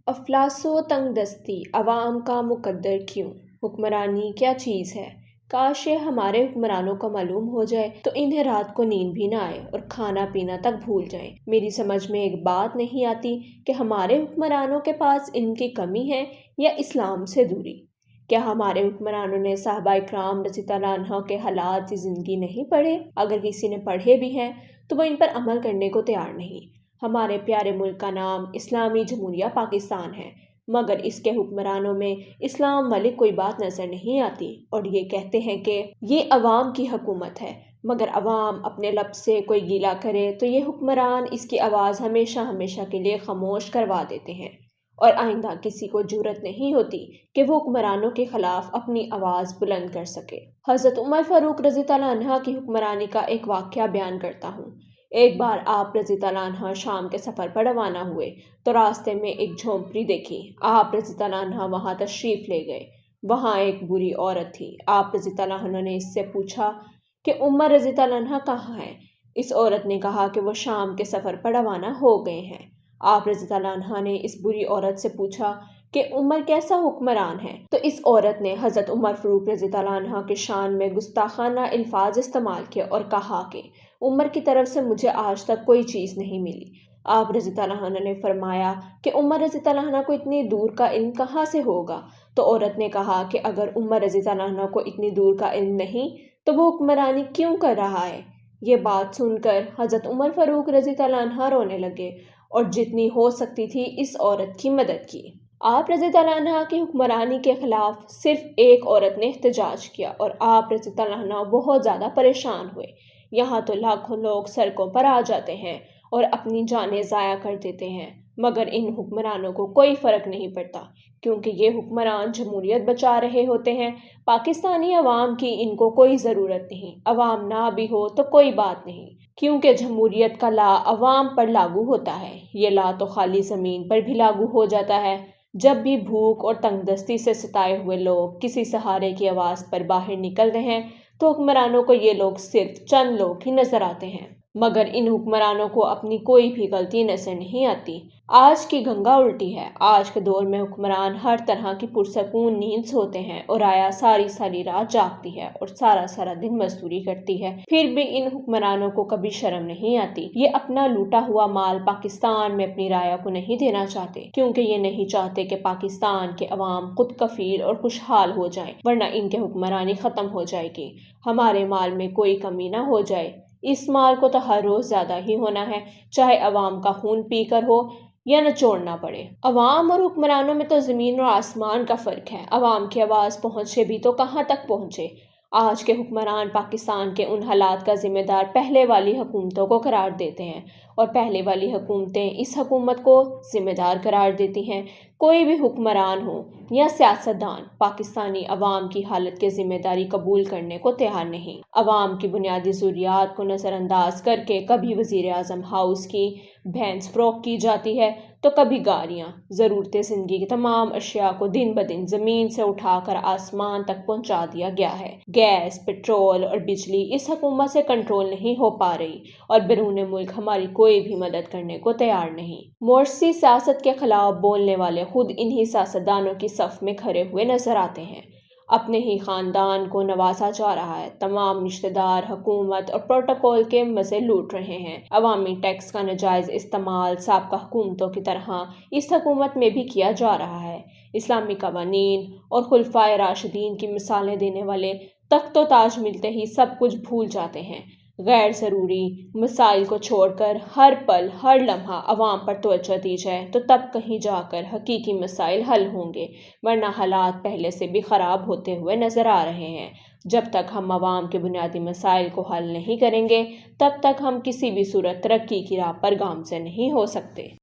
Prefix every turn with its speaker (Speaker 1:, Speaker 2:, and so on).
Speaker 1: افلاس و تنگ دستی عوام کا مقدر کیوں؟ حکمرانی کیا چیز ہے؟ کاش یہ ہمارے حکمرانوں کو معلوم ہو جائے تو انہیں رات کو نیند بھی نہ آئے اور کھانا پینا تک بھول جائیں۔ میری سمجھ میں ایک بات نہیں آتی کہ ہمارے حکمرانوں کے پاس علم کی کمی ہے یا اسلام سے دوری۔ کیا ہمارے حکمرانوں نے صحابہ اکرام رضی اللہ عنہ کے حالات زندگی نہیں پڑھے؟ اگر کسی نے پڑھے بھی ہیں تو وہ ان پر عمل کرنے کو تیار نہیں۔ ہمارے پیارے ملک کا نام اسلامی جمہوریہ پاکستان ہے، مگر اس کے حکمرانوں میں اسلام والی کوئی بات نظر نہیں آتی، اور یہ کہتے ہیں کہ یہ عوام کی حکومت ہے، مگر عوام اپنے لب سے کوئی گیلا کرے تو یہ حکمران اس کی آواز ہمیشہ ہمیشہ کے لیے خاموش کروا دیتے ہیں، اور آئندہ کسی کو جرأت نہیں ہوتی کہ وہ حکمرانوں کے خلاف اپنی آواز بلند کر سکے۔ حضرت عمر فاروق رضی اللہ عنہ کی حکمرانی کا ایک واقعہ بیان کرتا ہوں۔ ایک بار آپ رضی اللہ عنہ شام کے سفر پر روانہ ہوئے تو راستے میں ایک جھونپڑی دیکھی۔ آپ رضی اللہ عنہ وہاں تشریف لے گئے۔ وہاں ایک بری عورت تھی۔ آپ رضی اللہ عنہ نے اس سے پوچھا کہ عمر رضی اللہ عنہ کہاں ہیں؟ اس عورت نے کہا کہ وہ شام کے سفر پر روانہ ہو گئے ہیں۔ آپ رضی اللہ عنہ نے اس بری عورت سے پوچھا کہ عمر کیسا حکمران ہے؟ تو اس عورت نے حضرت عمر فاروق رضی اللہ عنہ کے شان میں گستاخانہ الفاظ استعمال کیے اور کہا کہ عمر کی طرف سے مجھے آج تک کوئی چیز نہیں ملی۔ آپ رضی اللہ عنہ نے فرمایا کہ عمر رضی اللہ عنہ کو اتنی دور کا علم کہاں سے ہوگا؟ تو عورت نے کہا کہ اگر عمر رضی اللہ عنہ کو اتنی دور کا علم نہیں تو وہ حکمرانی کیوں کر رہا ہے؟ یہ بات سن کر حضرت عمر فاروق رضی اللہ عنہ رونے لگے اور جتنی ہو سکتی تھی اس عورت کی مدد کی۔ آپ رضی اللہ عنہ کی حکمرانی کے خلاف صرف ایک عورت نے احتجاج کیا اور آپ رضی اللہ عنہ بہت زیادہ پریشان ہوئے۔ یہاں تو لاکھوں لوگ سڑکوں پر آ جاتے ہیں اور اپنی جانیں ضائع کر دیتے ہیں، مگر ان حکمرانوں کو کوئی فرق نہیں پڑتا، کیونکہ یہ حکمران جمہوریت بچا رہے ہوتے ہیں۔ پاکستانی عوام کی ان کو کوئی ضرورت نہیں۔ عوام نہ بھی ہو تو کوئی بات نہیں، کیونکہ جمہوریت کا لا عوام پر لاگو ہوتا ہے۔ یہ لا تو خالی زمین پر بھی لاگو ہو جاتا ہے۔ جب بھی بھوک اور تنگ دستی سے ستائے ہوئے لوگ کسی سہارے کی آواز پر باہر نکلتے ہیں تو حکمرانوں کو یہ لوگ صرف چند لوگ ہی نظر آتے ہیں، مگر ان حکمرانوں کو اپنی کوئی بھی غلطی نظر نہیں آتی۔ آج کی گنگا الٹی ہے۔ آج کے دور میں حکمران ہر طرح کی پرسکون نیند سوتے ہیں اور آیا ساری ساری رات جاگتی ہے اور سارا سارا دن مزدوری کرتی ہے، پھر بھی ان حکمرانوں کو کبھی شرم نہیں آتی۔ یہ اپنا لوٹا ہوا مال پاکستان میں اپنی رعایا کو نہیں دینا چاہتے، کیونکہ یہ نہیں چاہتے کہ پاکستان کے عوام خود کفیل اور خوشحال ہو جائیں، ورنہ ان کے حکمرانی ختم ہو جائے گی۔ ہمارے مال میں کوئی کمی نہ ہو جائے۔ اس مال کو تو ہر روز زیادہ ہی ہونا ہے، چاہے عوام کا خون پی کر ہو یا نچوڑنا پڑے۔ عوام اور حکمرانوں میں تو زمین اور آسمان کا فرق ہے۔ عوام کی آواز پہنچے بھی تو کہاں تک پہنچے؟ آج کے حکمران پاکستان کے ان حالات کا ذمہ دار پہلے والی حکومتوں کو قرار دیتے ہیں، اور پہلے والی حکومتیں اس حکومت کو ذمہ دار قرار دیتی ہیں۔ کوئی بھی حکمران ہو یا سیاستدان پاکستانی عوام کی حالت کی ذمہ داری قبول کرنے کو تیار نہیں۔ عوام کی بنیادی ضروریات کو نظر انداز کر کے کبھی وزیر اعظم ہاؤس کی بھینس فروخت کی جاتی ہے تو کبھی گاڑیاں۔ ضرورت زندگی کی تمام اشیاء کو دن بدن زمین سے اٹھا کر آسمان تک پہنچا دیا گیا ہے۔ گیس، پیٹرول اور بجلی اس حکومت سے کنٹرول نہیں ہو پا رہی، اور بیرون ملک ہماری کوئی بھی مدد کرنے کو تیار نہیں۔ مورثی سیاست کے خلاف بولنے والے خود انہی سیاستدانوں کی صف میں کھڑے ہوئے نظر آتے ہیں۔ اپنے ہی خاندان کو نوازا جا رہا ہے۔ تمام رشتہ دار حکومت اور پروٹوکول کے مزے لوٹ رہے ہیں۔ عوامی ٹیکس کا ناجائز استعمال سابقہ حکومتوں کی طرح اس حکومت میں بھی کیا جا رہا ہے۔ اسلامی قوانین اور خلفائے راشدین کی مثالیں دینے والے تخت و تاج ملتے ہی سب کچھ بھول جاتے ہیں۔ غیر ضروری مسائل کو چھوڑ کر ہر پل ہر لمحہ عوام پر توجہ دی جائے تو تب کہیں جا کر حقیقی مسائل حل ہوں گے، ورنہ حالات پہلے سے بھی خراب ہوتے ہوئے نظر آ رہے ہیں۔ جب تک ہم عوام کے بنیادی مسائل کو حل نہیں کریں گے تب تک ہم کسی بھی صورت ترقی کی راہ پر گامزن نہیں ہو سکتے۔